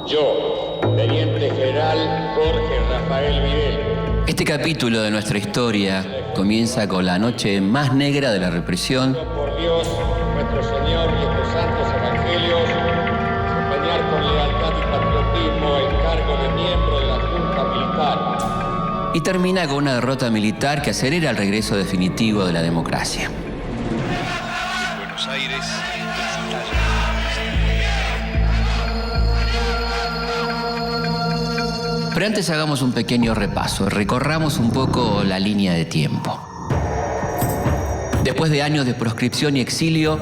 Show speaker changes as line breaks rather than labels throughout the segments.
Yo, Teniente General Jorge Rafael Videla.
Este capítulo de nuestra historia comienza con la noche más negra de la represión.
Por Dios, nuestro Señor y estos santos evangelios, desempeñar con lealtad y patriotismo el cargo de miembro de la Junta Militar.
Y termina con una derrota militar que acelera el regreso definitivo de la democracia.
Buenos Aires.
Pero antes hagamos un pequeño repaso, recorramos un poco la línea de tiempo. Después de años de proscripción y exilio,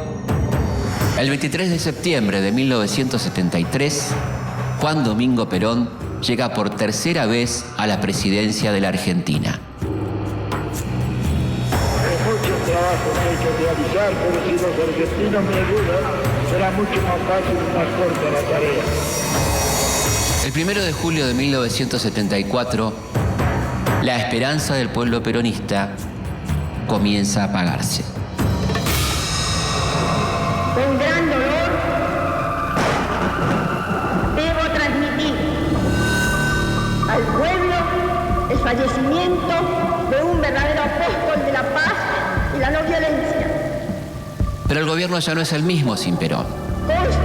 el 23 de septiembre de 1973, Juan Domingo Perón llega por tercera vez a la presidencia de la Argentina.
Hay muchos trabajos que hay que realizar, pero si los argentinos me ayudan, será mucho más fácil y más corta la tarea.
El 1 de julio de 1974, la esperanza del pueblo peronista comienza a apagarse.
Con gran dolor, debo transmitir al pueblo el fallecimiento de un verdadero apóstol de la paz y la no violencia.
Pero el gobierno ya no es el mismo sin Perón.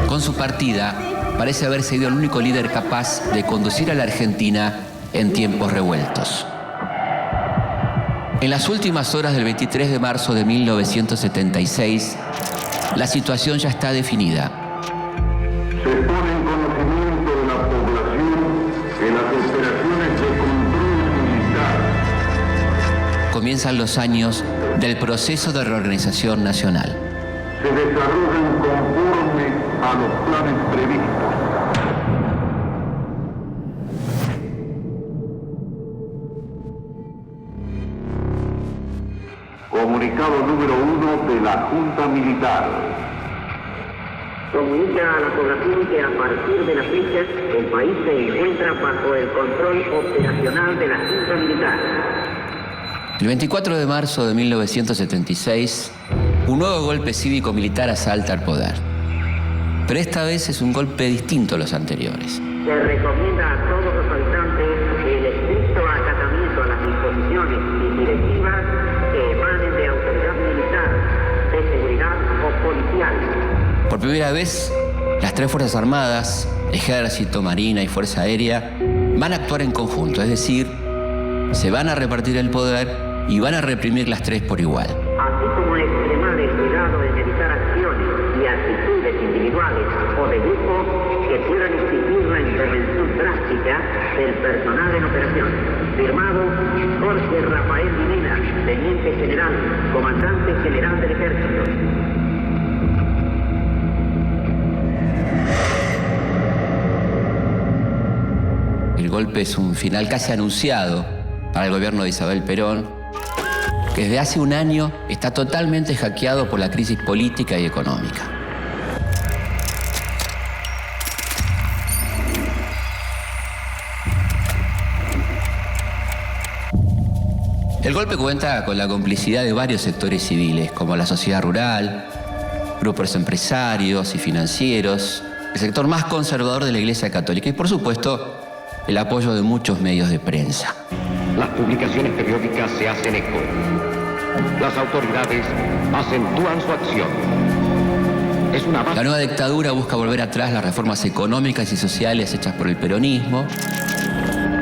Con su partida, parece haber sido el único líder capaz de conducir a la Argentina en tiempos revueltos. En las últimas horas del 23 de marzo de 1976, la situación ya está definida.
Se pone en conocimiento de la población que las operaciones de control militar
Comienzan los años del proceso de reorganización nacional.
se desarrollan conforme a los planes previstos. Comunicado número 1 de la Junta Militar.
Comunica a la población que a partir de la fecha el país se encuentra bajo el control operacional de la Junta Militar.
El 24 de marzo de 1976, un nuevo golpe cívico-militar asalta al poder. Pero esta vez es un golpe distinto a los anteriores.
Se recomienda a todos los habitantes el estricto acatamiento a las disposiciones y directivas que emanen de autoridad militar, de seguridad o policial.
Por primera vez, las tres Fuerzas Armadas, Ejército, Marina y Fuerza Aérea, van a actuar en conjunto, es decir, se van a repartir el poder y van a reprimir las tres por igual.
Así como extremar el cuidado en evitar acciones y actitudes individuales o de grupo que puedan exigir la intervención drástica del personal en operación. Firmado Jorge Rafael Videla, Teniente General, Comandante General del Ejército.
El golpe es un final casi anunciado para el gobierno de Isabel Perón, que desde hace un año está totalmente hackeado por la crisis política y económica. El golpe cuenta con la complicidad de varios sectores civiles, como la sociedad rural, grupos empresarios y financieros, el sector más conservador de la Iglesia Católica y, por supuesto, el apoyo de muchos medios de prensa.
Las publicaciones periódicas se hacen eco. Las autoridades acentúan su acción. Es una
La nueva dictadura busca volver atrás las reformas económicas y sociales hechas por el peronismo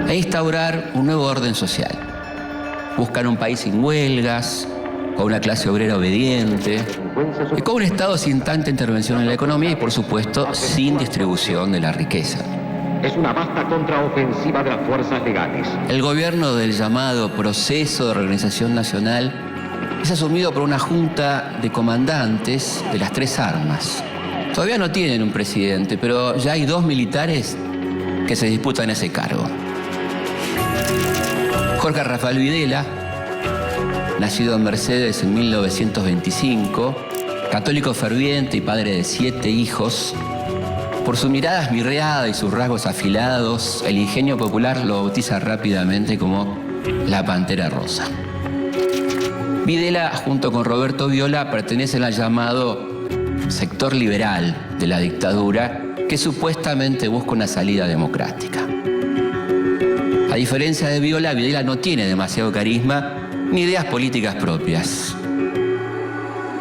e instaurar un nuevo orden social. Buscan un país sin huelgas, con una clase obrera obediente y con un Estado sin tanta intervención en la economía y, por supuesto, sin distribución de la riqueza.
Es una vasta contraofensiva de las fuerzas legales.
El gobierno del llamado Proceso de Reorganización Nacional es asumido por una junta de comandantes de las tres armas. Todavía no tienen un presidente, pero ya hay dos militares que se disputan ese cargo. Jorge Rafael Videla, nacido en Mercedes en 1925, católico ferviente y padre de 7 hijos, por su mirada esmirreada y sus rasgos afilados, el ingenio popular lo bautiza rápidamente como la Pantera Rosa. Videla, junto con Roberto Viola, pertenecen al llamado sector liberal de la dictadura, que supuestamente busca una salida democrática. A diferencia de Viola, Videla no tiene demasiado carisma ni ideas políticas propias.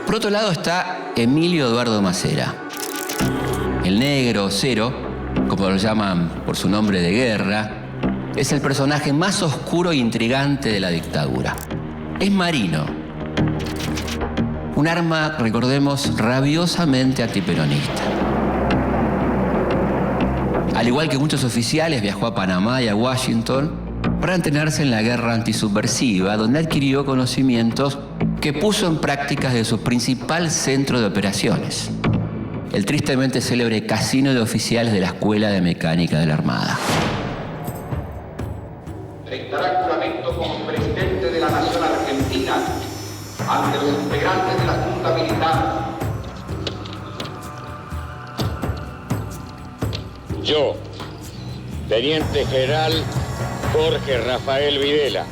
Por otro lado está Emilio Eduardo Macera, el negro Cero, como lo llaman por su nombre de guerra. Es el personaje más oscuro e intrigante de la dictadura. Es marino. Un arma, recordemos, rabiosamente antiperonista. Al igual que muchos oficiales, viajó a Panamá y a Washington para entrenarse en la guerra antisubversiva, donde adquirió conocimientos que puso en práctica de su principal centro de operaciones, el tristemente célebre casino de oficiales de la Escuela de Mecánica de la Armada.
Prestará juramento como presidente de la Nación Argentina ante los integrantes de la Junta Militar.
Yo, Teniente General Jorge Rafael Videla.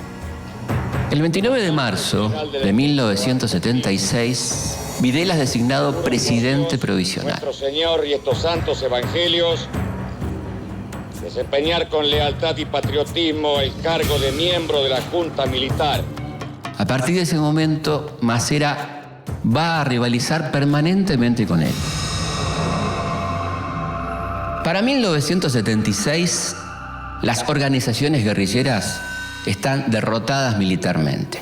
El 29 de marzo de 1976, Videla es designado presidente provisional.
Nuestro Señor y estos santos evangelios, desempeñar con lealtad y patriotismo el cargo de miembro de la Junta Militar.
A partir de ese momento, Macera va a rivalizar permanentemente con él. Para 1976, las organizaciones guerrilleras están derrotadas militarmente.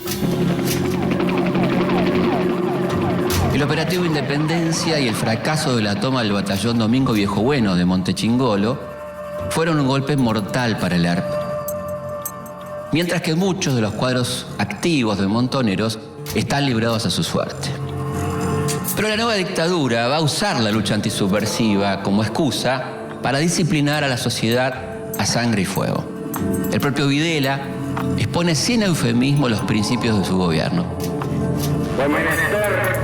El operativo Independencia y el fracaso de la toma del batallón Domingo Viejo Bueno de Montechingolo fueron un golpe mortal para el ERP. Mientras que muchos de los cuadros activos de Montoneros están librados a su suerte. Pero la nueva dictadura va a usar la lucha antisubversiva como excusa para disciplinar a la sociedad a sangre y fuego. El propio Videla expone sin eufemismo los principios de su gobierno.
Fue menester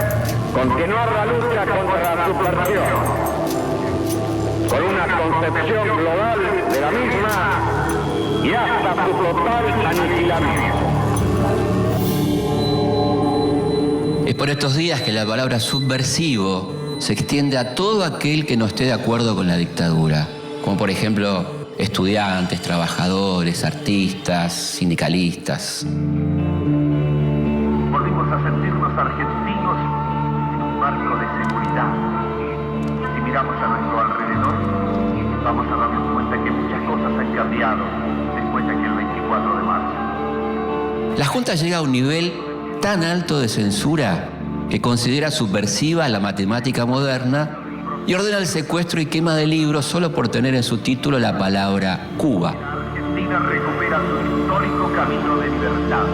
continuar la lucha contra la subversión, con una concepción global de la misma y hasta su total aniquilamiento.
Es por estos días que la palabra subversivo se extiende a todo aquel que no esté de acuerdo con la dictadura, como por ejemplo estudiantes, trabajadores, artistas, sindicalistas.
Volvimos a sentirnos argentinos en un marco de seguridad. Si miramos a nuestro alrededor, vamos a darnos cuenta que muchas cosas han cambiado después de aquel 24 de marzo.
La Junta llega a un nivel tan alto de censura que considera subversiva la matemática moderna y ordena el secuestro y quema de libros solo por tener en su título la palabra Cuba.
Argentina recupera su histórico camino de libertad.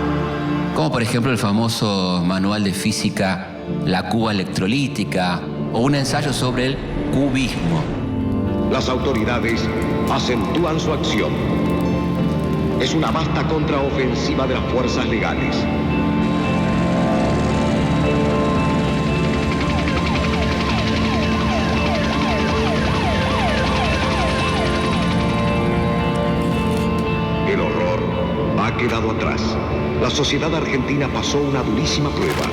Como por ejemplo el famoso manual de física La Cuba electrolítica o un ensayo sobre el cubismo.
Las autoridades acentúan su acción. Es una vasta contraofensiva de las fuerzas legales. El horror ha quedado atrás. La sociedad argentina pasó una durísima prueba.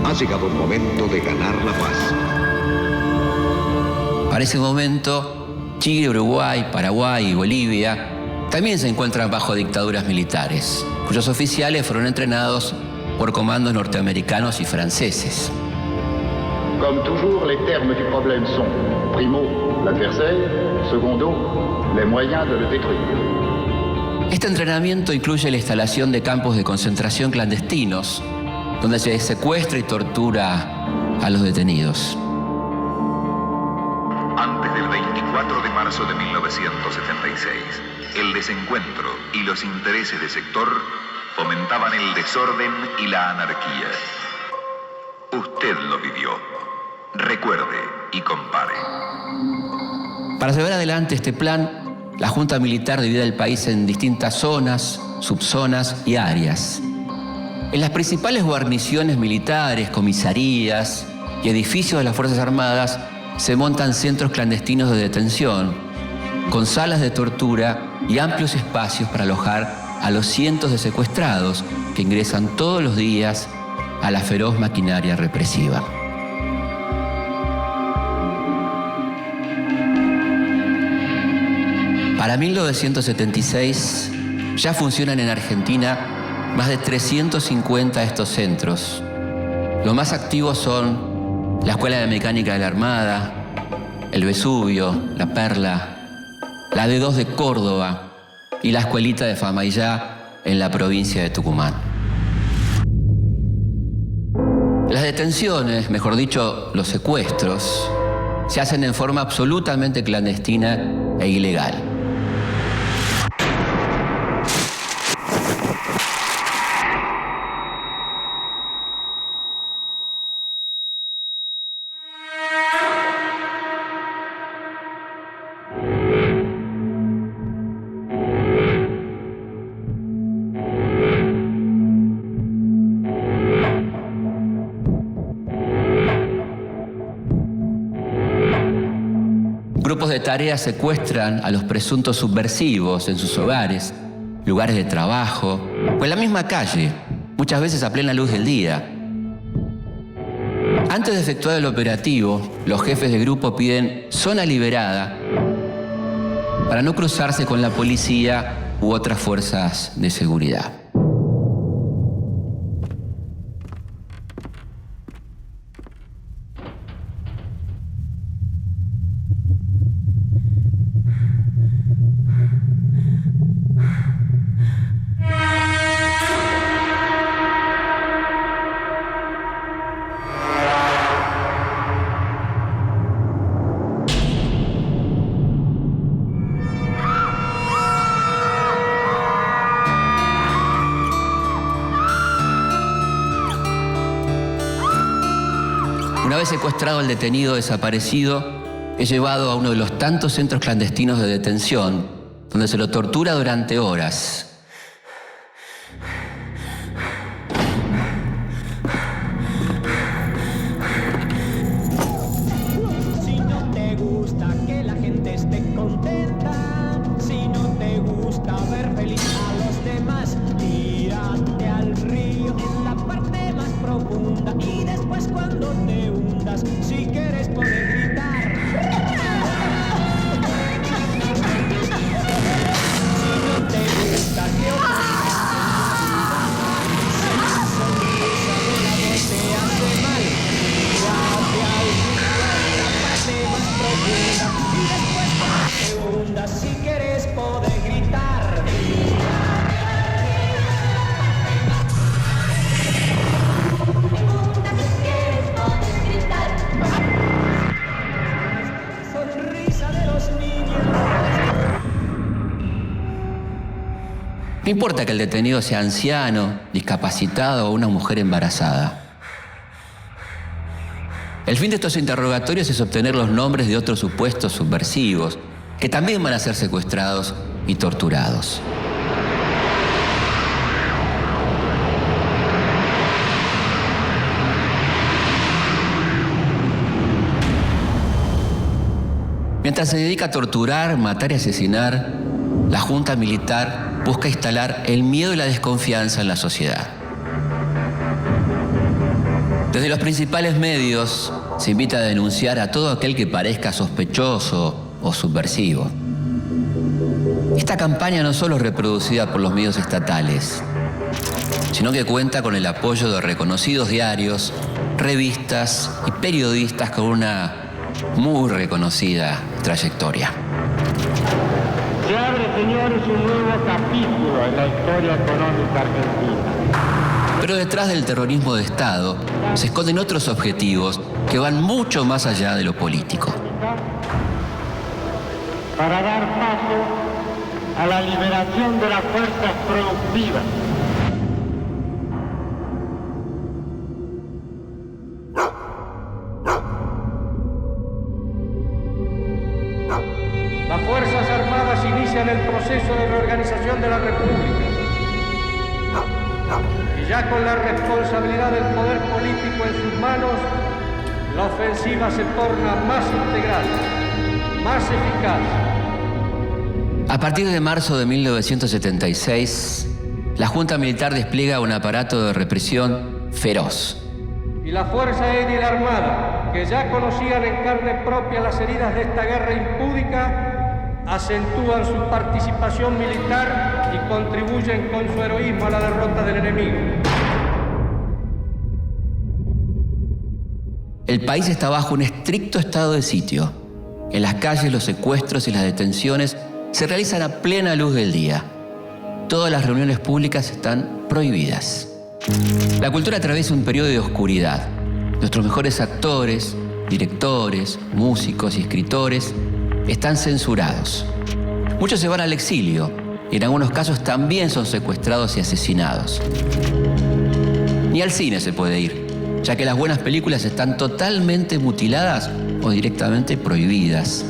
Ha llegado el momento de ganar la paz.
Para ese momento, Chile, Uruguay, Paraguay y Bolivia también se encuentran bajo dictaduras militares, cuyos oficiales fueron entrenados por comandos norteamericanos y franceses.
Comme toujours, les termes du problème sont primo, l'adversaire, secondo, les moyens de le détruire.
Este entrenamiento incluye la instalación de campos de concentración clandestinos, donde se secuestra y tortura a los detenidos.
Antes del 24 de marzo de 1976, el desencuentro y los intereses de sector fomentaban el desorden y la anarquía. Usted lo vivió. Recuerde y compare.
Para llevar adelante este plan, la Junta Militar divide el país en distintas zonas, subzonas y áreas. En las principales guarniciones militares, comisarías y edificios de las Fuerzas Armadas se montan centros clandestinos de detención, con salas de tortura y amplios espacios para alojar a los cientos de secuestrados que ingresan todos los días a la feroz maquinaria represiva. Para 1976 ya funcionan en Argentina más de 350 de estos centros. Los más activos son la Escuela de Mecánica de la Armada, el Vesubio, la Perla, la D2 de Córdoba y la Escuelita de Famaillá en la provincia de Tucumán. Las detenciones, mejor dicho, los secuestros, se hacen en forma absolutamente clandestina e ilegal. Grupos de tarea secuestran a los presuntos subversivos en sus hogares, lugares de trabajo o en la misma calle, muchas veces a plena luz del día. Antes de efectuar el operativo, los jefes de grupo piden zona liberada para no cruzarse con la policía u otras fuerzas de seguridad. Una vez secuestrado el detenido desaparecido, es llevado a uno de los tantos centros clandestinos de detención, donde se lo tortura durante horas.
Si no te gusta que la gente esté contenta, si no te gusta ver feliz a los demás, tírate al río en la parte más profunda y después cuando te hundas, si quieres poder gritar. Si no te gusta que otros sonrisa de la voz te hace mal, tírate al río en la parte más profunda y después cuando te hundas, si quieres poder gritar.
No importa que el detenido sea anciano, discapacitado o una mujer embarazada. El fin de estos interrogatorios es obtener los nombres de otros supuestos subversivos, que también van a ser secuestrados y torturados. Mientras se dedica a torturar, matar y asesinar, la Junta Militar busca instalar el miedo y la desconfianza en la sociedad. Desde los principales medios se invita a denunciar a todo aquel que parezca sospechoso o subversivo. Esta campaña no solo es reproducida por los medios estatales, sino que cuenta con el apoyo de reconocidos diarios, revistas y periodistas con una muy reconocida trayectoria.
Se abre, señores, un nuevo capítulo en la historia económica argentina.
Pero detrás del terrorismo de Estado se esconden otros objetivos que van mucho más allá de lo político.
Para dar paso a la liberación de las fuerzas productivas.
Las Fuerzas Armadas inician el proceso de reorganización de la República. Y ya con la responsabilidad del poder político en sus manos, la ofensiva se torna más integral, más eficaz.
A partir de marzo de 1976, la Junta Militar despliega un aparato de represión feroz.
Y la Fuerza Aérea y la Armada, que ya conocían en carne propia las heridas de esta guerra impúdica,
acentúan su participación militar y contribuyen con su heroísmo a la derrota del enemigo.
El país está bajo un estricto estado de sitio. En las calles los secuestros y las detenciones se realizan a plena luz del día. Todas las reuniones públicas están prohibidas. La cultura atraviesa un periodo de oscuridad. Nuestros mejores actores, directores, músicos y escritores están censurados. Muchos se van al exilio y en algunos casos también son secuestrados y asesinados. Ni al cine se puede ir, ya que las buenas películas están totalmente mutiladas o directamente prohibidas.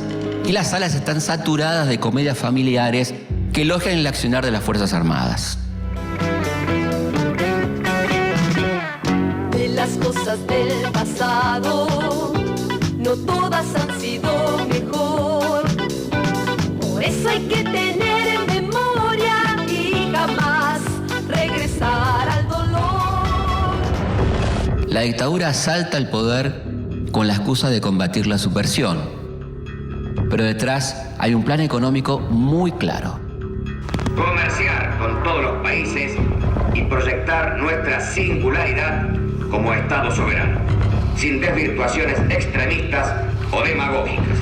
Y las salas están saturadas de comedias familiares que elogian el accionar de las Fuerzas Armadas.
De las cosas del pasado, no todas han sido mejor. Por eso hay que tener memoria y jamás regresar al dolor.
La dictadura asalta el poder con la excusa de combatir la subversión. Pero detrás hay un plan económico muy claro.
Comerciar con todos los países y proyectar nuestra singularidad como Estado soberano, sin desvirtuaciones extremistas o demagógicas.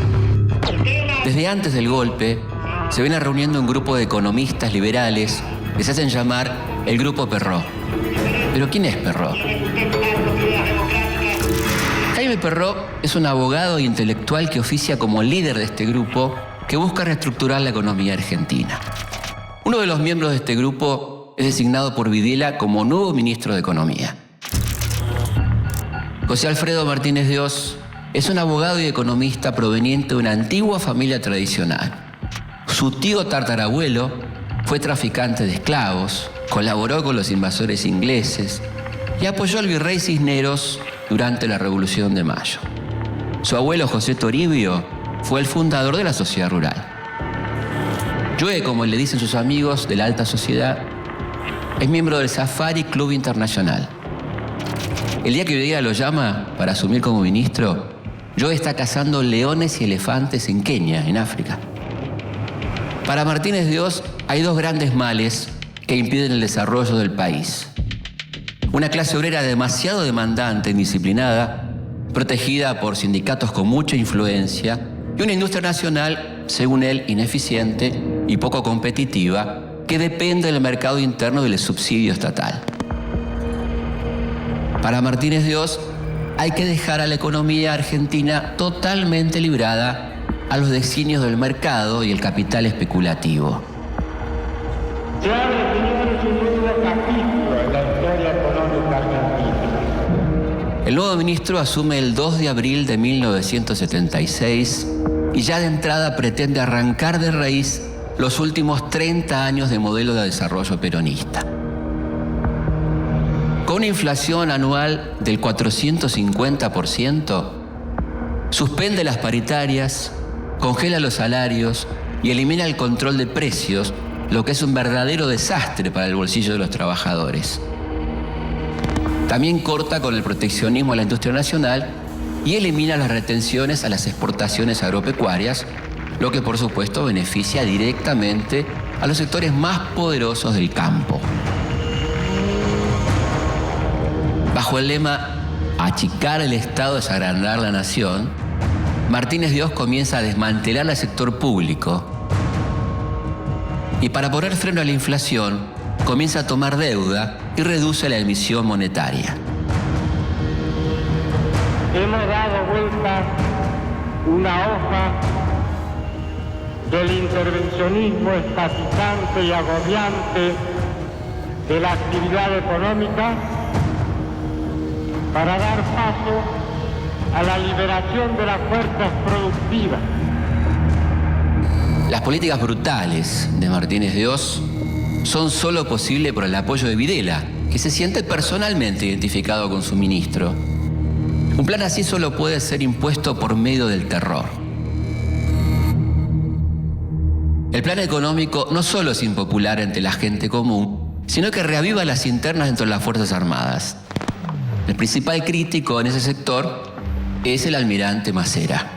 Desde antes del golpe, se viene reuniendo un grupo de economistas liberales que se hacen llamar el Grupo Perrot. ¿Pero quién es Perrot? Jaime Perrot es un abogado e intelectual que oficia como líder de este grupo que busca reestructurar la economía argentina. Uno de los miembros de este grupo es designado por Videla como nuevo ministro de Economía. José Alfredo Martínez de Hoz es un abogado y economista proveniente de una antigua familia tradicional. Su tío tatarabuelo fue traficante de esclavos, colaboró con los invasores ingleses y apoyó al virrey Cisneros durante la Revolución de Mayo. Su abuelo José Toribio fue el fundador de la Sociedad Rural. Joe, como le dicen sus amigos de la alta sociedad, es miembro del Safari Club Internacional. El día que Videla lo llama para asumir como ministro, Joe está cazando leones y elefantes en Kenia, en África. Para Martínez de Hoz hay dos grandes males que impiden el desarrollo del país. Una clase obrera demasiado demandante e indisciplinada, protegida por sindicatos con mucha influencia, y una industria nacional, según él, ineficiente y poco competitiva, que depende del mercado interno y del subsidio estatal. Para Martínez de Hoz, hay que dejar a la economía argentina totalmente librada a los designios del mercado y el capital especulativo.
Se ha definido un nuevo capítulo en la historia económica argentina.
El nuevo ministro asume el 2 de abril de 1976 y ya de entrada pretende arrancar de raíz los últimos 30 años de modelo de desarrollo peronista. Con una inflación anual del 450%, suspende las paritarias, congela los salarios y elimina el control de precios, lo que es un verdadero desastre para el bolsillo de los trabajadores. También corta con el proteccionismo a la industria nacional y elimina las retenciones a las exportaciones agropecuarias, lo que por supuesto beneficia directamente a los sectores más poderosos del campo. Bajo el lema achicar el Estado es agrandar la nación, Martínez de Hoz comienza a desmantelar el sector público y para poner freno a la inflación comienza a tomar deuda y reduce la emisión monetaria.
Hemos dado vuelta una hoja del intervencionismo estatizante y agobiante de la actividad económica para dar paso a la liberación de las fuerzas productivas.
Las políticas brutales de Martínez de Hoz son solo posibles por el apoyo de Videla, que se siente personalmente identificado con su ministro. Un plan así solo puede ser impuesto por medio del terror. El plan económico no solo es impopular entre la gente común, sino que reaviva las internas dentro de las Fuerzas Armadas. El principal crítico en ese sector es el almirante Macera.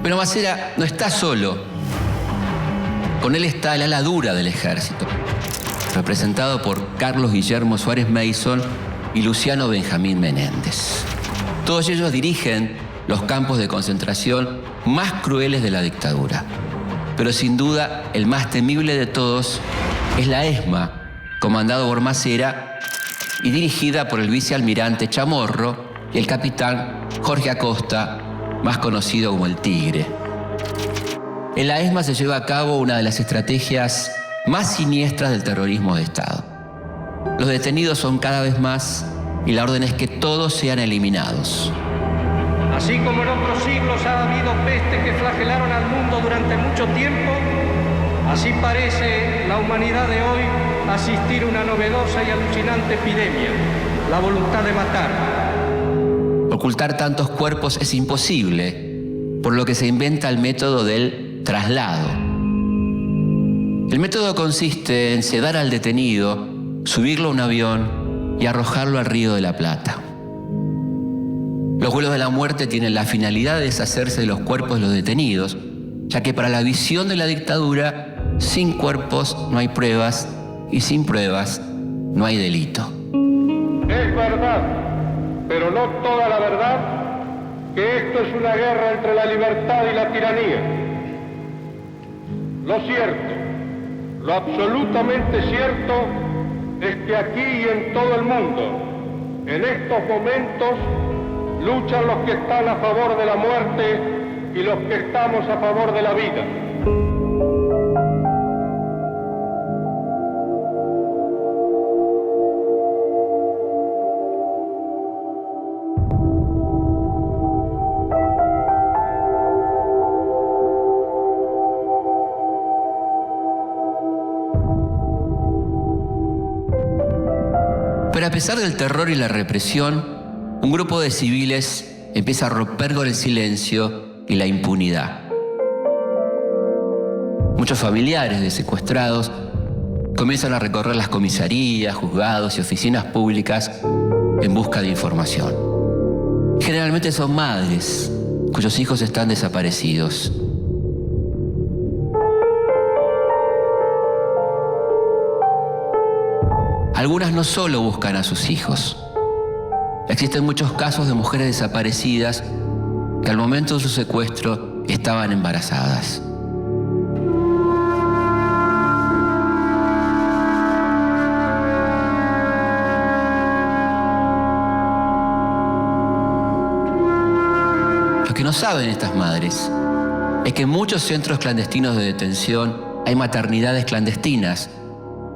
Pero Macera no está solo. Con él está el ala dura del ejército, representado por Carlos Guillermo Suárez Mason y Luciano Benjamín Menéndez. Todos ellos dirigen los campos de concentración más crueles de la dictadura. Pero sin duda, el más temible de todos es la ESMA, comandado por Macera y dirigida por el vicealmirante Chamorro y el capitán Jorge Acosta, más conocido como el Tigre. En la ESMA se lleva a cabo una de las estrategias más siniestras del terrorismo de Estado. Los detenidos son cada vez más y la orden es que todos sean eliminados.
Así como en otros siglos ha habido pestes que flagelaron al mundo durante mucho tiempo, así parece la humanidad de hoy asistir a una novedosa y alucinante epidemia, la voluntad de matar.
Ocultar tantos cuerpos es imposible, por lo que se inventa el método del traslado. El método consiste en sedar al detenido, subirlo a un avión y arrojarlo al Río de la Plata. Los vuelos de la muerte tienen la finalidad de deshacerse de los cuerpos de los detenidos, ya que para la visión de la dictadura, sin cuerpos no hay pruebas y sin pruebas no hay delito.
Es verdad, pero no toda la verdad, que esto es una guerra entre la libertad y la tiranía. Lo cierto, lo absolutamente cierto, es que aquí y en todo el mundo, en estos momentos, luchan los que están a favor de la muerte y los que estamos a favor de la vida.
Pero a pesar del terror y la represión, un grupo de civiles empieza a romper con el silencio y la impunidad. Muchos familiares de secuestrados comienzan a recorrer las comisarías, juzgados y oficinas públicas en busca de información. Generalmente son madres cuyos hijos están desaparecidos. Algunas no solo buscan a sus hijos. Existen muchos casos de mujeres desaparecidas que al momento de su secuestro estaban embarazadas. Lo que no saben estas madres es que en muchos centros clandestinos de detención hay maternidades clandestinas,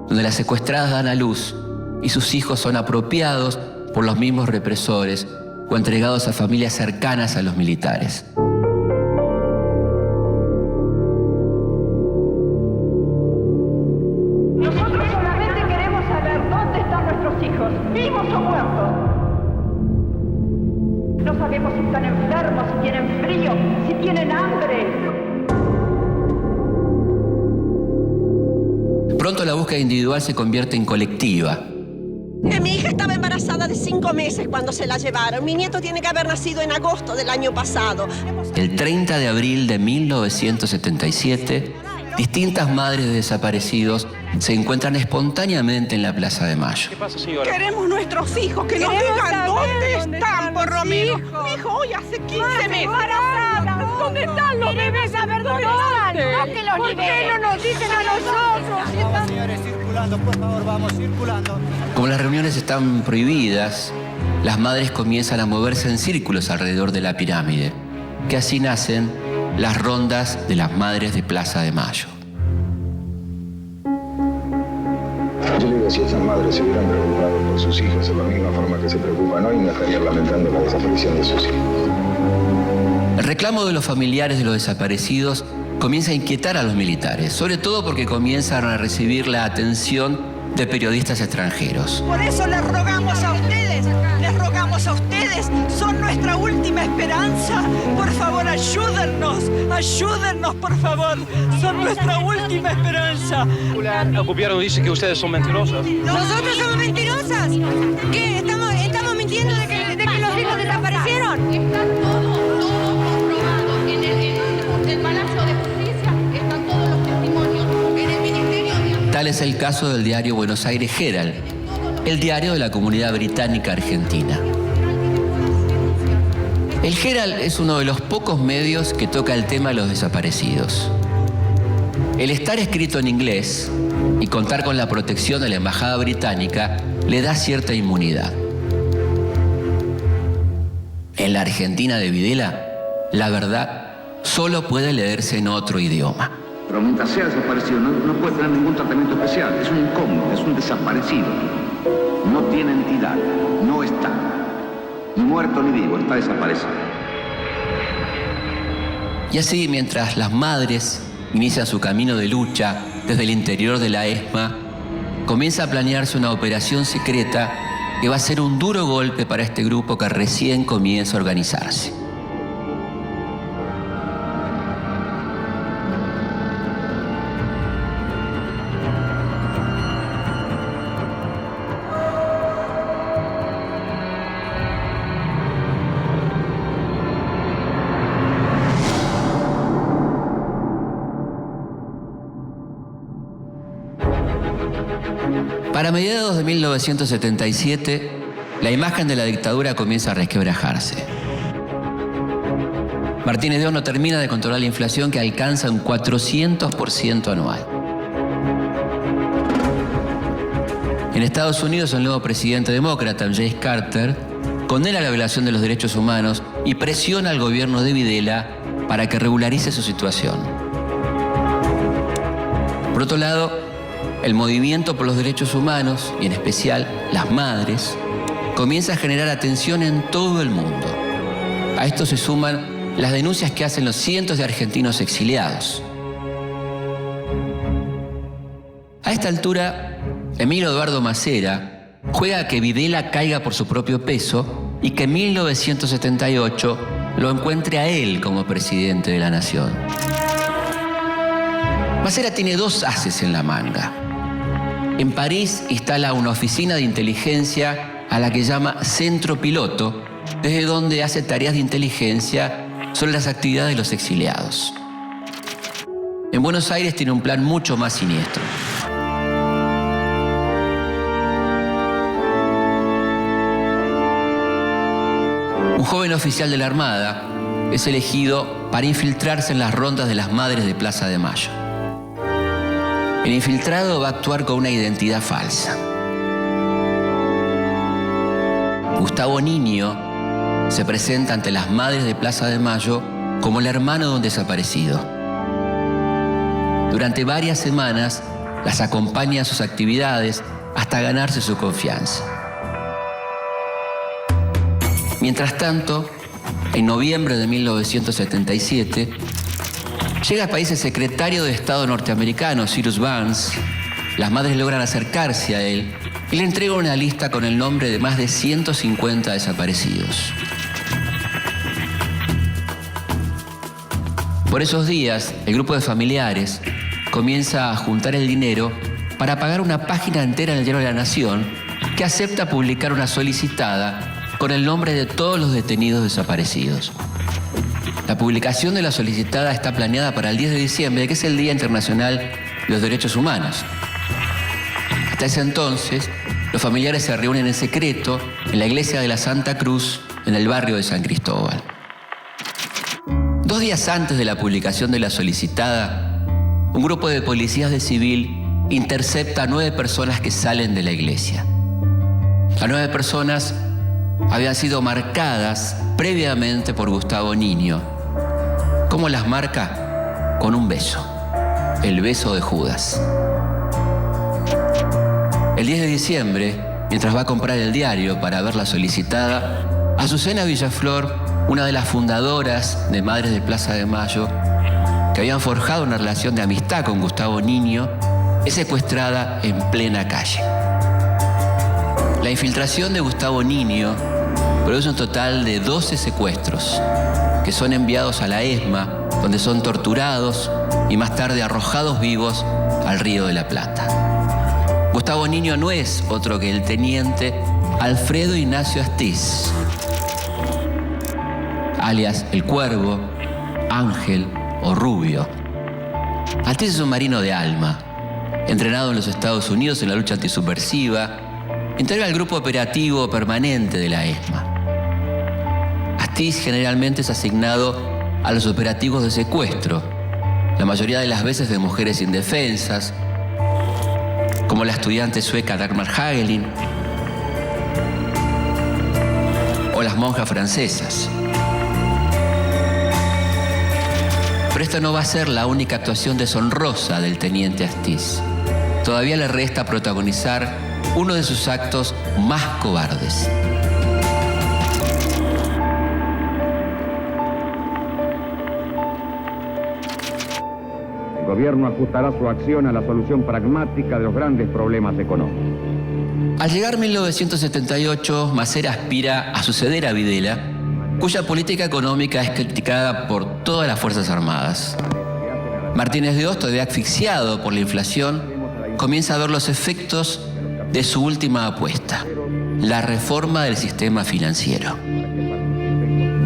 donde las secuestradas dan a luz y sus hijos son apropiados por los mismos represores o entregados a familias cercanas a los militares.
Nosotros solamente queremos saber dónde están nuestros hijos, vivos o muertos. No sabemos si están enfermos, si tienen frío, si tienen hambre.
Pronto la búsqueda individual se convierte en colectiva.
Mi hija estaba embarazada de 5 meses cuando se la llevaron. Mi nieto tiene que haber nacido en agosto del año pasado.
El 30 de abril de 1977, distintas madres de desaparecidos se encuentran espontáneamente en la Plaza de Mayo.
¿Qué pasa, señora?
Queremos nuestros hijos, que nos digan dónde están, por lo menos. Mi hijo hoy hace 15 meses.
¿Dónde están los bebés? Saber dónde están. No que los liberen. ¿Por qué no nos dicen a nosotros?
Vamos, señores, circulando, por favor, vamos circulando.
Como las reuniones están prohibidas, las madres comienzan a moverse en círculos alrededor de la pirámide, que así nacen las rondas de las madres de Plaza de Mayo.
Yo le digo, si esas madres se hubieran preocupado por sus hijos de la misma forma que se preocupan hoy, no estarían lamentando la desaparición de sus hijos.
El reclamo de los familiares de los desaparecidos comienza a inquietar a los militares, sobre todo porque comienzan a recibir la atención de periodistas extranjeros.
Por eso les rogamos a ustedes, son nuestra última esperanza. Por favor, ayúdennos, por favor, son nuestra última esperanza.
El gobierno dice que ustedes son mentirosas.
¿Nosotros somos mentirosas? ¿Qué? ¿Estamos mintiendo de que los hijos desaparecieron?
Está todo comprobado. En el Palacio de Justicia están todos los testimonios.
Tal es el caso del diario Buenos Aires Herald, el diario de la comunidad británica argentina. El Herald es uno de los pocos medios que toca el tema de los desaparecidos. El estar escrito en inglés y contar con la protección de la embajada británica le da cierta inmunidad. En la Argentina de Videla, la verdad solo puede leerse en otro idioma.
Pero mientras sea desaparecido, no puede tener ningún tratamiento especial. Es un incógnito, es un desaparecido. No tiene entidad, no está. Ni muerto ni vivo, está desaparecido.
Y así, mientras las madres inician su camino de lucha desde el interior de la ESMA, comienza a planearse una operación secreta que va a ser un duro golpe para este grupo que recién comienza a organizarse. Para mediados de 1977, la imagen de la dictadura comienza a resquebrajarse. Martínez de Oz no termina de controlar la inflación que alcanza un 400% anual. En Estados Unidos, el nuevo presidente demócrata, Jimmy Carter, condena la violación de los derechos humanos y presiona al gobierno de Videla para que regularice su situación. Por otro lado, el movimiento por los derechos humanos, y en especial las madres, comienza a generar atención en todo el mundo. A esto se suman las denuncias que hacen los cientos de argentinos exiliados. A esta altura, Emilio Eduardo Macera juega a que Videla caiga por su propio peso y que en 1978 lo encuentre a él como presidente de la nación. Macera tiene dos ases en la manga. En París instala una oficina de inteligencia a la que llama Centro Piloto, desde donde hace tareas de inteligencia sobre las actividades de los exiliados. En Buenos Aires tiene un plan mucho más siniestro. Un joven oficial de la Armada es elegido para infiltrarse en las rondas de las madres de Plaza de Mayo. El infiltrado va a actuar con una identidad falsa. Gustavo Niño se presenta ante las madres de Plaza de Mayo como el hermano de un desaparecido. Durante varias semanas las acompaña a sus actividades hasta ganarse su confianza. Mientras tanto, en noviembre de 1977, llega al país el secretario de Estado norteamericano, Cyrus Vance. Las madres logran acercarse a él y le entregan una lista con el nombre de más de 150 desaparecidos. Por esos días, el grupo de familiares comienza a juntar el dinero para pagar una página entera en el diario de la Nación que acepta publicar una solicitada con el nombre de todos los detenidos desaparecidos. La publicación de la solicitada está planeada para el 10 de diciembre, que es el Día Internacional de los Derechos Humanos. Hasta ese entonces, los familiares se reúnen en secreto en la iglesia de la Santa Cruz, en el barrio de San Cristóbal. 2 días antes de la publicación de la solicitada, un grupo de policías de civil intercepta a 9 personas que salen de la iglesia. Las 9 personas habían sido marcadas previamente por Gustavo Niño. ¿Cómo las marca? Con un beso. El beso de Judas. El 10 de diciembre, mientras va a comprar el diario para ver la solicitada, Azucena Villaflor, una de las fundadoras de Madres de Plaza de Mayo, que habían forjado una relación de amistad con Gustavo Niño, es secuestrada en plena calle. La infiltración de Gustavo Niño produce un total de 12 secuestros que son enviados a la ESMA, donde son torturados y más tarde arrojados vivos al Río de la Plata. Gustavo Niño no es otro que el teniente Alfredo Ignacio Astiz, alias El Cuervo, Ángel o Rubio. Astiz es un marino de alma. Entrenado en los Estados Unidos en la lucha antisubversiva, integra el grupo operativo permanente de la ESMA. Astiz generalmente es asignado a los operativos de secuestro, la mayoría de las veces de mujeres indefensas, como la estudiante sueca Dagmar Hagelin o las monjas francesas. Pero esta no va a ser la única actuación deshonrosa del teniente Astiz. Todavía le resta protagonizar uno de sus actos más cobardes.
El gobierno ajustará su acción a la solución pragmática de los grandes problemas económicos.
Al llegar 1978, Masera aspira a suceder a Videla, cuya política económica es criticada por todas las Fuerzas Armadas. Martínez de Hoz, todavía asfixiado por la inflación, comienza a ver los efectos de su última apuesta, la reforma del sistema financiero.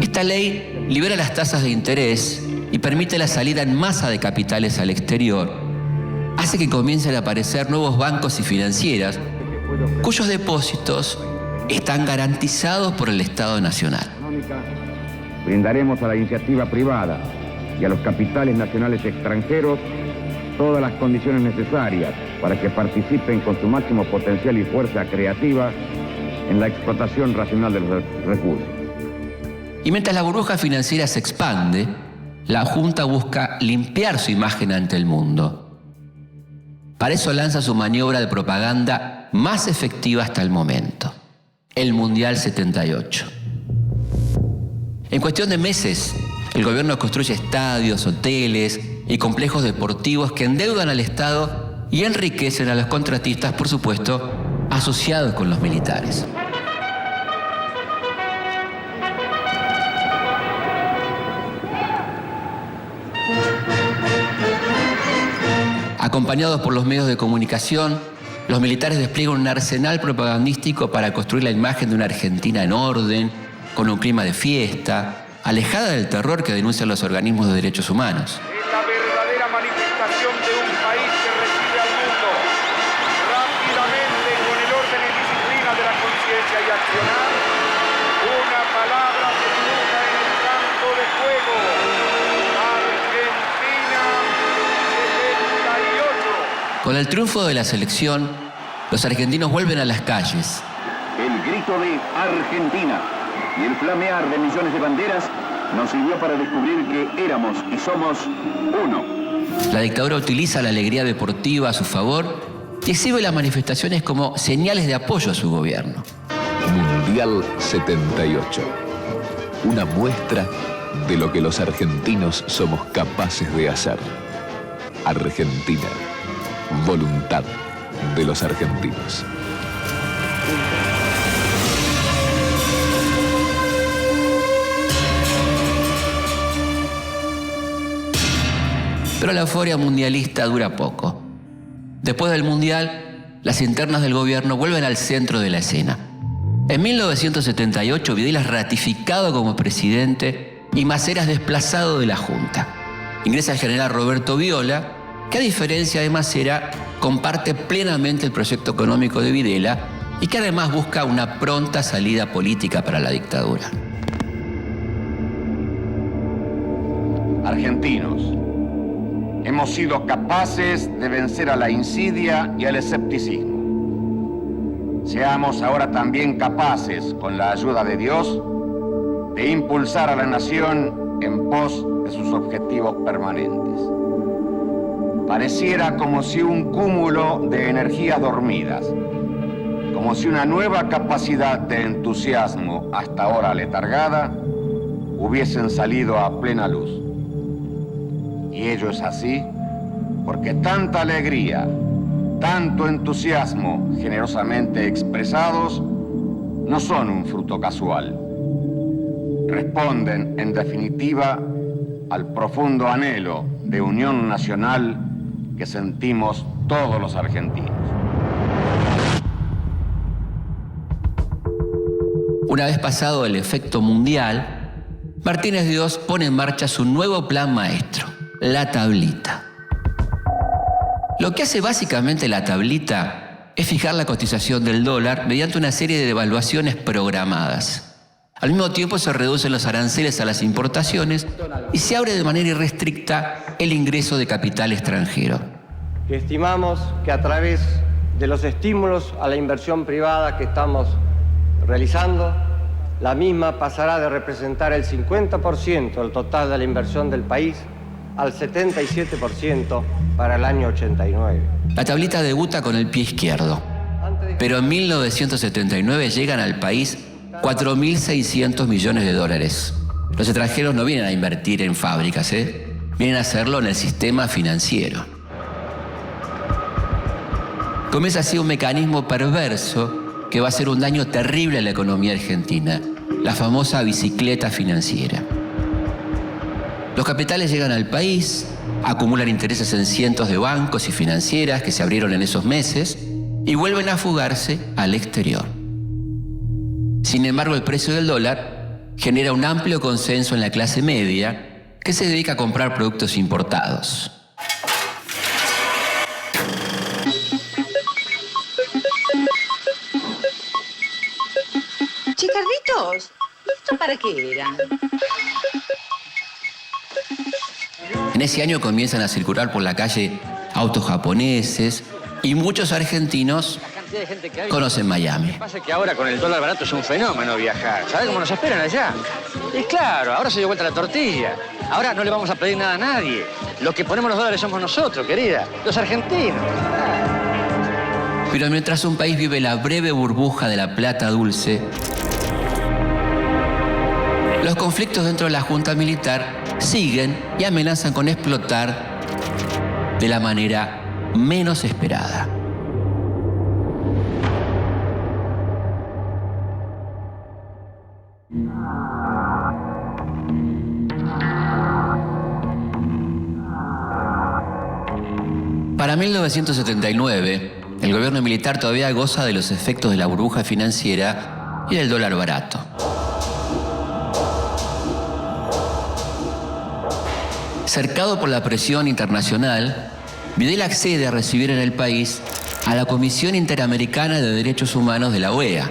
Esta ley libera las tasas de interés y permite la salida en masa de capitales al exterior, hace que comiencen a aparecer nuevos bancos y financieras cuyos depósitos están garantizados por el Estado Nacional.
Brindaremos a la iniciativa privada y a los capitales nacionales extranjeros todas las condiciones necesarias para que participen con su máximo potencial y fuerza creativa en la explotación racional de los recursos.
Y mientras la burbuja financiera se expande, la Junta busca limpiar su imagen ante el mundo. Para eso lanza su maniobra de propaganda más efectiva hasta el momento, el Mundial 78. En cuestión de meses, el gobierno construye estadios, hoteles y complejos deportivos que endeudan al Estado y enriquecen a los contratistas, por supuesto, asociados con los militares. Acompañados por los medios de comunicación, los militares despliegan un arsenal propagandístico para construir la imagen de una Argentina en orden, con un clima de fiesta, alejada del terror que denuncian los organismos de derechos humanos.
Es la verdadera manifestación de un país que recibe al mundo rápidamente con el orden y disciplina de la conciencia y accionar. Una palabra se dibuja en el campo de juego. Argentina 78.
Con el triunfo de la selección, los argentinos vuelven a las calles.
El grito de Argentina y el flamear de millones de banderas nos sirvió para descubrir que éramos y somos uno.
La dictadura utiliza la alegría deportiva a su favor y exhibe las manifestaciones como señales de apoyo a su gobierno.
Mundial 78. Una muestra de lo que los argentinos somos capaces de hacer. Argentina. Voluntad de los argentinos.
Pero la euforia mundialista dura poco. Después del Mundial, las internas del gobierno vuelven al centro de la escena. En 1978, Videla es ratificado como presidente y Masera es desplazado de la Junta. Ingresa el general Roberto Viola, que a diferencia de Masera, comparte plenamente el proyecto económico de Videla y que además busca una pronta salida política para la dictadura.
Argentinos, hemos sido capaces de vencer a la insidia y al escepticismo. Seamos ahora también capaces, con la ayuda de Dios, de impulsar a la nación en pos de sus objetivos permanentes. Pareciera como si un cúmulo de energías dormidas, como si una nueva capacidad de entusiasmo hasta ahora letargada, hubiesen salido a plena luz. Y ello es así porque tanta alegría, tanto entusiasmo generosamente expresados no son un fruto casual. Responden, en definitiva, al profundo anhelo de unión nacional que sentimos todos los argentinos.
Una vez pasado el efecto mundial, Martínez de Hoz pone en marcha su nuevo plan maestro, la tablita. Lo que hace básicamente la tablita es fijar la cotización del dólar mediante una serie de devaluaciones programadas. Al mismo tiempo se reducen los aranceles a las importaciones y se abre de manera irrestricta el ingreso de capital extranjero.
Estimamos que a través de los estímulos a la inversión privada que estamos realizando, la misma pasará de representar el 50% del total de la inversión del país al 77% para el año 89.
La tablita debuta con el pie izquierdo, pero en 1979 llegan al país 4.600 millones de dólares. Los extranjeros no vienen a invertir en fábricas, vienen a hacerlo en el sistema financiero. Comienza así un mecanismo perverso que va a hacer un daño terrible a la economía argentina, la famosa bicicleta financiera. Los capitales llegan al país, acumulan intereses en cientos de bancos y financieras que se abrieron en esos meses y vuelven a fugarse al exterior. Sin embargo, el precio del dólar genera un amplio consenso en la clase media que se dedica a comprar productos importados.
Che, Carlitos, ¿esto para qué era?
En ese año comienzan a circular por la calle autos japoneses y muchos argentinos conocen Miami.
Lo que pasa es que ahora con el dólar barato es un fenómeno viajar. ¿Sabes cómo nos esperan allá? Y claro, ahora se dio vuelta la tortilla. Ahora no le vamos a pedir nada a nadie. Los que ponemos los dólares somos nosotros, querida. Los argentinos.
Pero mientras un país vive la breve burbuja de la plata dulce, los conflictos dentro de la Junta Militar siguen y amenazan con explotar de la manera menos esperada. Para 1979, el gobierno militar todavía goza de los efectos de la burbuja financiera y del dólar barato. Cercado por la presión internacional, Videla accede a recibir en el país a la Comisión Interamericana de Derechos Humanos de la OEA.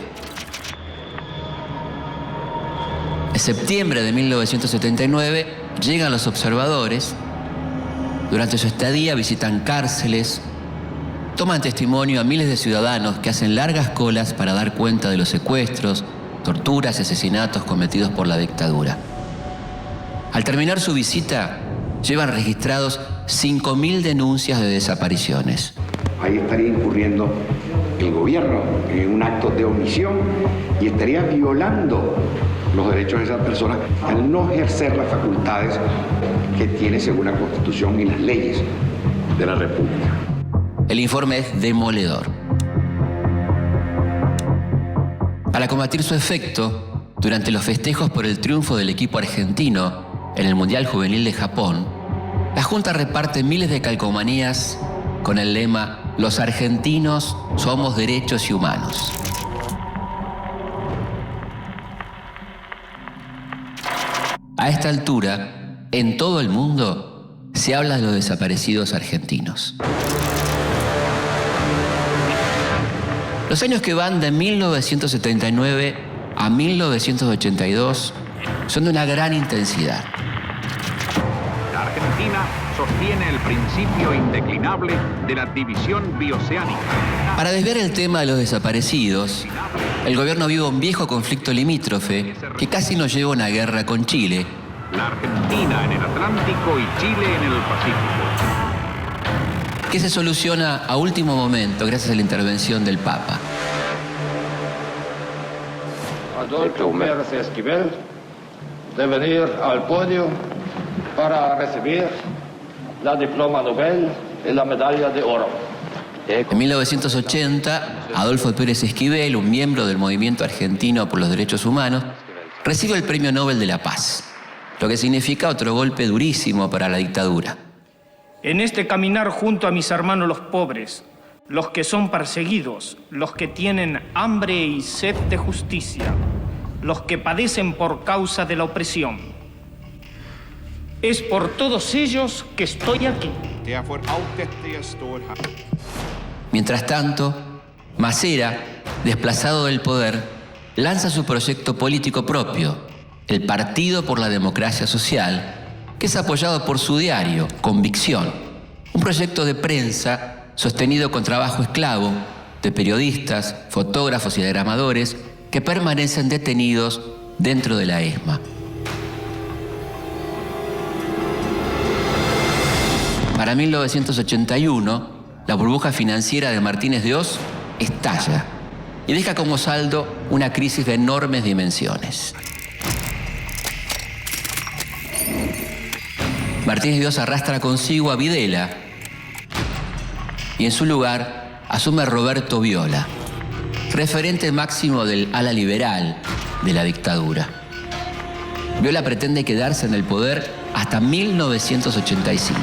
En septiembre de 1979 llegan los observadores. Durante su estadía visitan cárceles, toman testimonio a miles de ciudadanos que hacen largas colas para dar cuenta de los secuestros, torturas y asesinatos cometidos por la dictadura. Al terminar su visita, llevan registrados 5.000 denuncias de desapariciones.
Ahí estaría incurriendo el gobierno en un acto de omisión y estaría violando los derechos de esas personas al no ejercer las facultades que tiene según la Constitución y las leyes de la República.
El informe es demoledor. Para combatir su efecto, durante los festejos por el triunfo del equipo argentino en el Mundial Juvenil de Japón, la Junta reparte miles de calcomanías con el lema «Los argentinos somos derechos y humanos». A esta altura, en todo el mundo, se habla de los desaparecidos argentinos. Los años que van de 1979 a 1982 son de una gran intensidad.
La Argentina sostiene el principio indeclinable de la división bioceánica.
Para desviar el tema de los desaparecidos, el gobierno vive un viejo conflicto limítrofe que casi nos lleva a una guerra con Chile.
La Argentina en el Atlántico y Chile en el Pacífico.
Que se soluciona a último momento gracias a la intervención del Papa.
Adolfo Pérez Esquivel de venir al podio para recibir la diploma Nobel y la medalla de oro.
En 1980, Adolfo Pérez Esquivel, un miembro del Movimiento Argentino por los Derechos Humanos, recibe el Premio Nobel de la Paz, lo que significa otro golpe durísimo para la dictadura.
En este caminar junto a mis hermanos los pobres, los que son perseguidos, los que tienen hambre y sed de justicia, los que padecen por causa de la opresión. Es por todos ellos que estoy aquí.
Mientras tanto, Masera, desplazado del poder, lanza su proyecto político propio, el Partido por la Democracia Social, que es apoyado por su diario, Convicción, un proyecto de prensa sostenido con trabajo esclavo de periodistas, fotógrafos y diagramadores que permanecen detenidos dentro de la ESMA. Para 1981, la burbuja financiera de Martínez de Hoz estalla y deja como saldo una crisis de enormes dimensiones. Martínez de Hoz arrastra consigo a Videla y en su lugar asume a Roberto Viola, referente máximo del ala liberal de la dictadura. Viola pretende quedarse en el poder hasta 1985.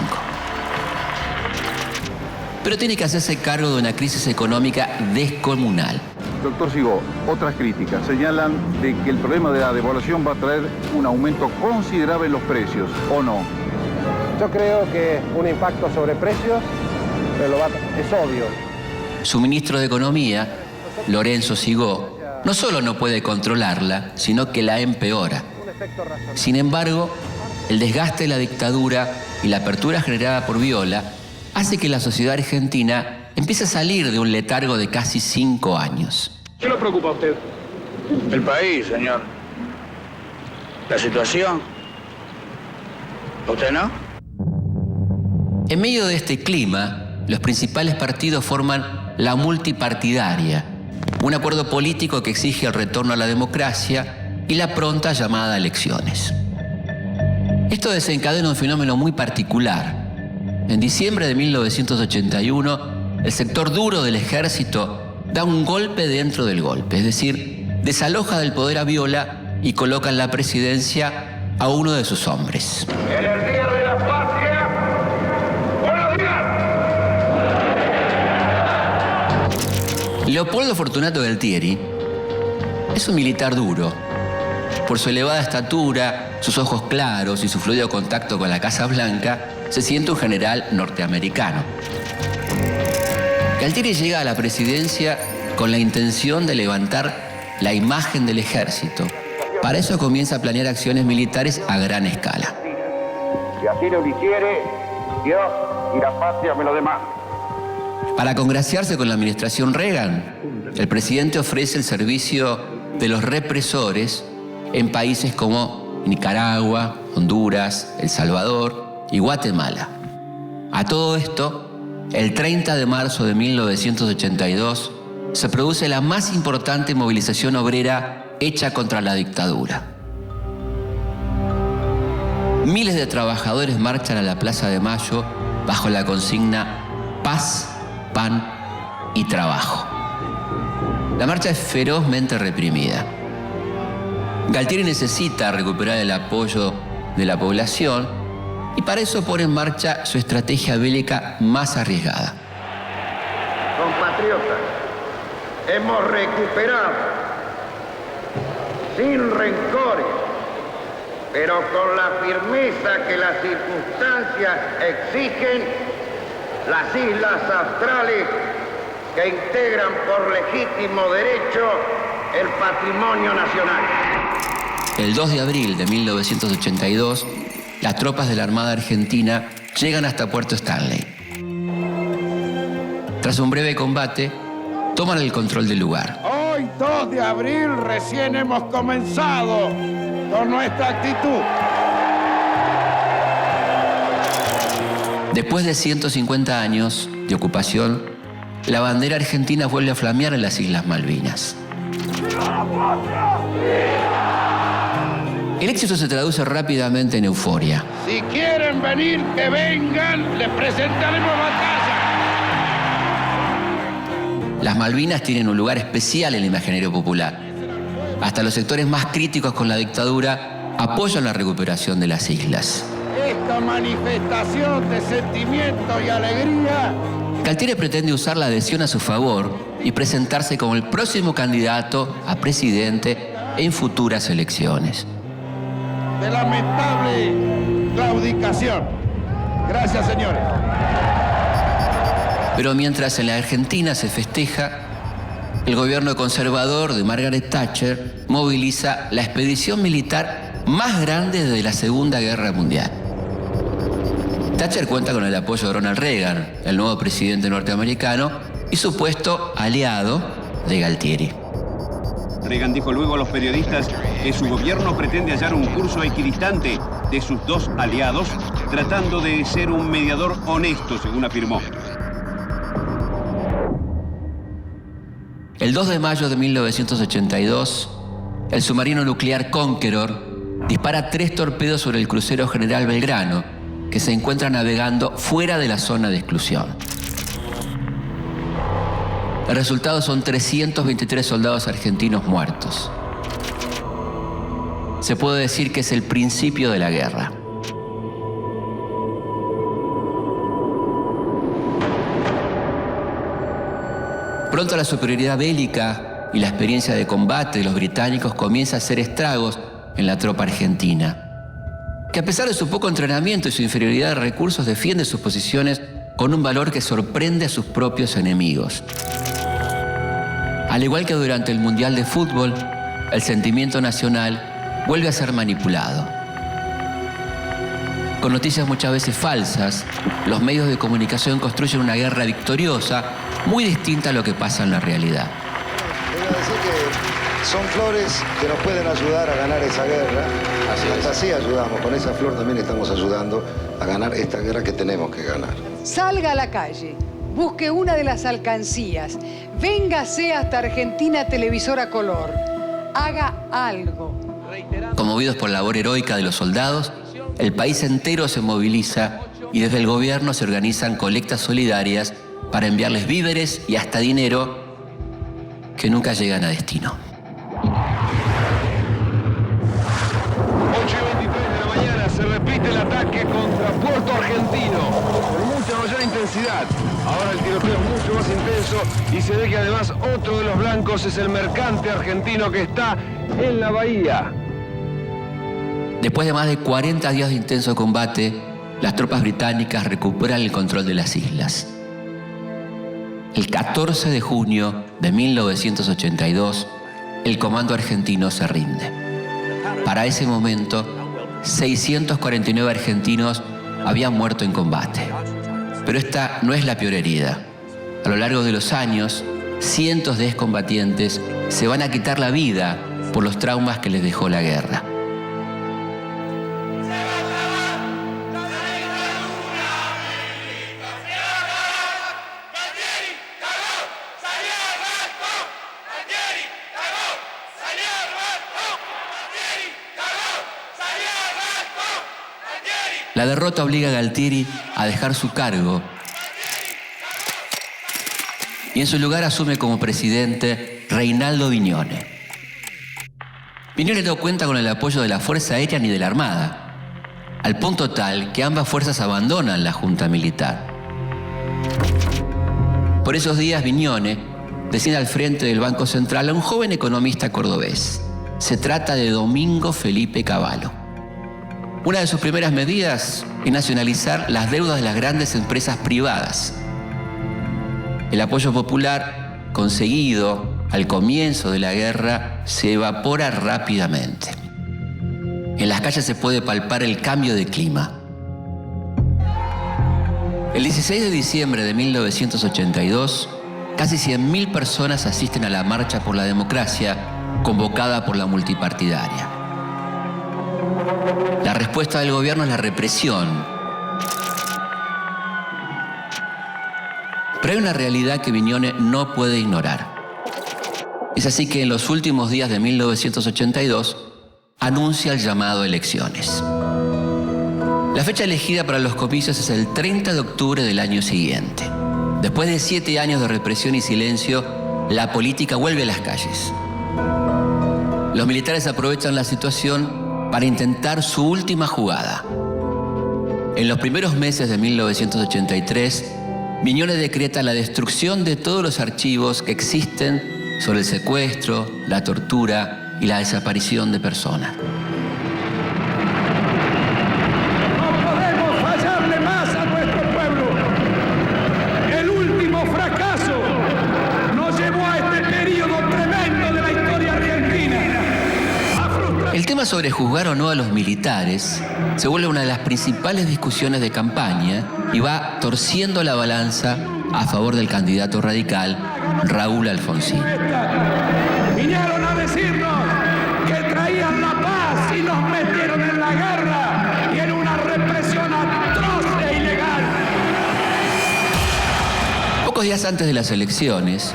Pero tiene que hacerse cargo de una crisis económica descomunal.
Doctor Sigó, otras críticas señalan de que el problema de la devaluación va a traer un aumento considerable en los precios, ¿o no?
Yo creo que un impacto sobre precios es obvio.
Su ministro de Economía, Lorenzo Sigó, no solo no puede controlarla, sino que la empeora. Sin embargo, el desgaste de la dictadura y la apertura generada por Viola hace que la sociedad argentina empiece a salir de un letargo de casi 5 años.
¿Qué le preocupa a usted?
El país, señor. La situación. ¿A usted no?
En medio de este clima, los principales partidos forman la multipartidaria, un acuerdo político que exige el retorno a la democracia y la pronta llamada a elecciones. Esto desencadena un fenómeno muy particular. En diciembre de 1981, el sector duro del ejército da un golpe dentro del golpe, es decir, desaloja del poder a Viola y coloca en la presidencia a uno de sus hombres.
En el Día de la Patria, ¡buenos días!
Leopoldo Fortunato Galtieri es un militar duro. Por su elevada estatura, sus ojos claros y su fluido contacto con la Casa Blanca, se siente un general norteamericano. Galtieri llega a la presidencia con la intención de levantar la imagen del ejército. Para eso comienza a planear acciones militares a gran escala.
Si así lo hiciere, Dios y la patria me lo demanda.
Para congraciarse con la administración Reagan, el presidente ofrece el servicio de los represores en países como Nicaragua, Honduras, El Salvador y Guatemala. A todo esto, el 30 de marzo de 1982 se produce la más importante movilización obrera hecha contra la dictadura. Miles de trabajadores marchan a la Plaza de Mayo bajo la consigna Paz, Pan y Trabajo. La marcha es ferozmente reprimida. Galtieri necesita recuperar el apoyo de la población y para eso pone en marcha su estrategia bélica más arriesgada.
Compatriotas, hemos recuperado, sin rencores, pero con la firmeza que las circunstancias exigen, las islas australes que integran por legítimo derecho el patrimonio nacional.
El 2 de abril de 1982, las tropas de la Armada Argentina llegan hasta Puerto Stanley. Tras un breve combate, toman el control del lugar.
Hoy, 2 de abril, recién hemos comenzado con nuestra actitud.
Después de 150 años de ocupación, la bandera argentina vuelve a flamear en las Islas Malvinas. El éxito se traduce rápidamente en euforia.
Si quieren venir, que vengan, les presentaremos batalla.
Las Malvinas tienen un lugar especial en el imaginario popular. Hasta los sectores más críticos con la dictadura apoyan la recuperación de las islas.
Esta manifestación de sentimiento y alegría.
Galtieri pretende usar la adhesión a su favor y presentarse como el próximo candidato a presidente en futuras elecciones.
De lamentable
claudicación. Gracias, señores.
Pero mientras en la Argentina se festeja, el gobierno conservador de Margaret Thatcher moviliza la expedición militar más grande desde la Segunda Guerra Mundial. Thatcher cuenta con el apoyo de Ronald Reagan, el nuevo presidente norteamericano, y supuesto aliado de Galtieri.
Reagan dijo luego a los periodistas que su gobierno pretende hallar un curso equidistante de sus dos aliados, tratando de ser un mediador honesto, según afirmó.
El 2 de mayo de 1982, el submarino nuclear Conqueror dispara 3 torpedos sobre el crucero General Belgrano, que se encuentra navegando fuera de la zona de exclusión. El resultado son 323 soldados argentinos muertos. Se puede decir que es el principio de la guerra. Pronto la superioridad bélica y la experiencia de combate de los británicos comienza a hacer estragos en la tropa argentina, que a pesar de su poco entrenamiento y su inferioridad de recursos defiende sus posiciones con un valor que sorprende a sus propios enemigos. Al igual que durante el Mundial de Fútbol, el sentimiento nacional vuelve a ser manipulado. Con noticias muchas veces falsas, los medios de comunicación construyen una guerra victoriosa muy distinta a lo que pasa en la realidad.
Quiero decir que son flores que nos pueden ayudar a ganar esa guerra. Hasta así ayudamos, con esa flor también estamos ayudando a ganar esta guerra que tenemos que ganar.
Salga a la calle, busque una de las alcancías, véngase hasta Argentina Televisora Color, haga algo.
Conmovidos por la labor heroica de los soldados, el país entero se moviliza y desde el gobierno se organizan colectas solidarias para enviarles víveres y hasta dinero que nunca llegan a destino.
8:23 de la mañana se repite el ataque contra Puerto Argentino con mucha mayor intensidad. Ahora el tiroteo es mucho más intenso y se ve que además otro de los blancos es el mercante argentino que está en la bahía.
Después de más de 40 días de intenso combate, las tropas británicas recuperan el control de las islas. El 14 de junio de 1982, el comando argentino se rinde. Para ese momento, 649 argentinos habían muerto en combate. Pero esta no es la peor herida. A lo largo de los años, cientos de excombatientes se van a quitar la vida por los traumas que les dejó la guerra. La derrota obliga a Galtieri a dejar su cargo y en su lugar asume como presidente Reinaldo Vignone. Vignone no cuenta con el apoyo de la Fuerza Aérea ni de la Armada, al punto tal que ambas fuerzas abandonan la Junta Militar. Por esos días Vignone designa al frente del Banco Central a un joven economista cordobés. Se trata de Domingo Felipe Cavallo. Una de sus primeras medidas es nacionalizar las deudas de las grandes empresas privadas. El apoyo popular conseguido al comienzo de la guerra se evapora rápidamente. En las calles se puede palpar el cambio de clima. El 16 de diciembre de 1982, casi 100.000 personas asisten a la Marcha por la Democracia convocada por la multipartidaria. La respuesta del gobierno es la represión. Pero hay una realidad que Vignone no puede ignorar. Es así que en los últimos días de 1982 anuncia el llamado a elecciones. La fecha elegida para los comicios es el 30 de octubre del año siguiente. Después de 7 años de represión y silencio, la política vuelve a las calles. Los militares aprovechan la situación para intentar su última jugada. En los primeros meses de 1983, Vignone decreta la destrucción de todos los archivos que existen sobre el secuestro, la tortura y la desaparición de personas. sobre juzgar o no a los militares se vuelve una de las principales discusiones de campaña y va torciendo la balanza a favor del candidato radical Raúl Alfonsín.
Vinieron a decirnos que traían la paz y nos metieron en la guerra y en una represión atroz e ilegal.
Pocos días antes de las elecciones,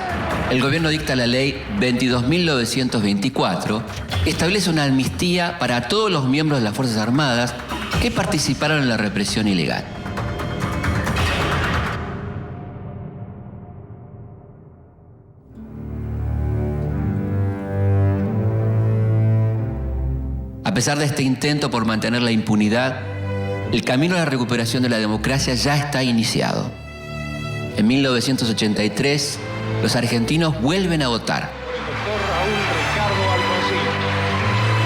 el gobierno dicta la ley 22.924, que establece una amnistía para todos los miembros de las Fuerzas Armadas que participaron en la represión ilegal. A pesar de este intento por mantener la impunidad, el camino a la recuperación de la democracia ya está iniciado. En 1983, los argentinos vuelven a votar.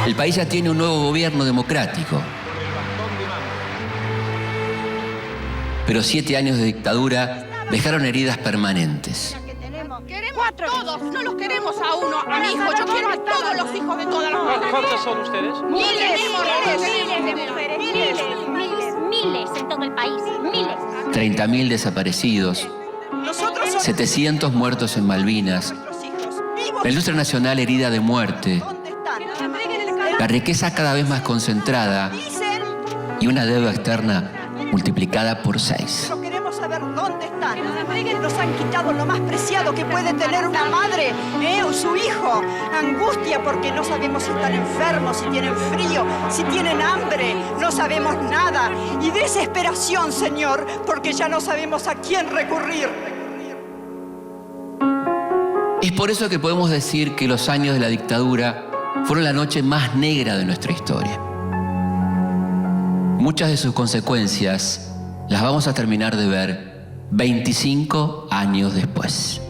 El país ya tiene un nuevo gobierno democrático. Pero 7 años de dictadura dejaron heridas permanentes.
Todos, no los queremos a uno, a mi hijo, yo quiero a todos los hijos de todas las mujeres.
¿Cuántos son ustedes?
Miles de mujeres,
miles en todo el país, miles.
30.000 desaparecidos, 700 muertos en Malvinas, la industria nacional herida de muerte, la riqueza cada vez más concentrada y una deuda externa multiplicada por 6.
Queremos saber dónde están. Nos han quitado lo más preciado que puede tener una madre, o su hijo. Angustia porque no sabemos si están enfermos, si tienen frío, si tienen hambre. No sabemos nada. Y desesperación, Señor, porque ya no sabemos a quién recurrir.
Es por eso que podemos decir que los años de la dictadura fueron la noche más negra de nuestra historia. Muchas de sus consecuencias las vamos a terminar de ver 25 años después.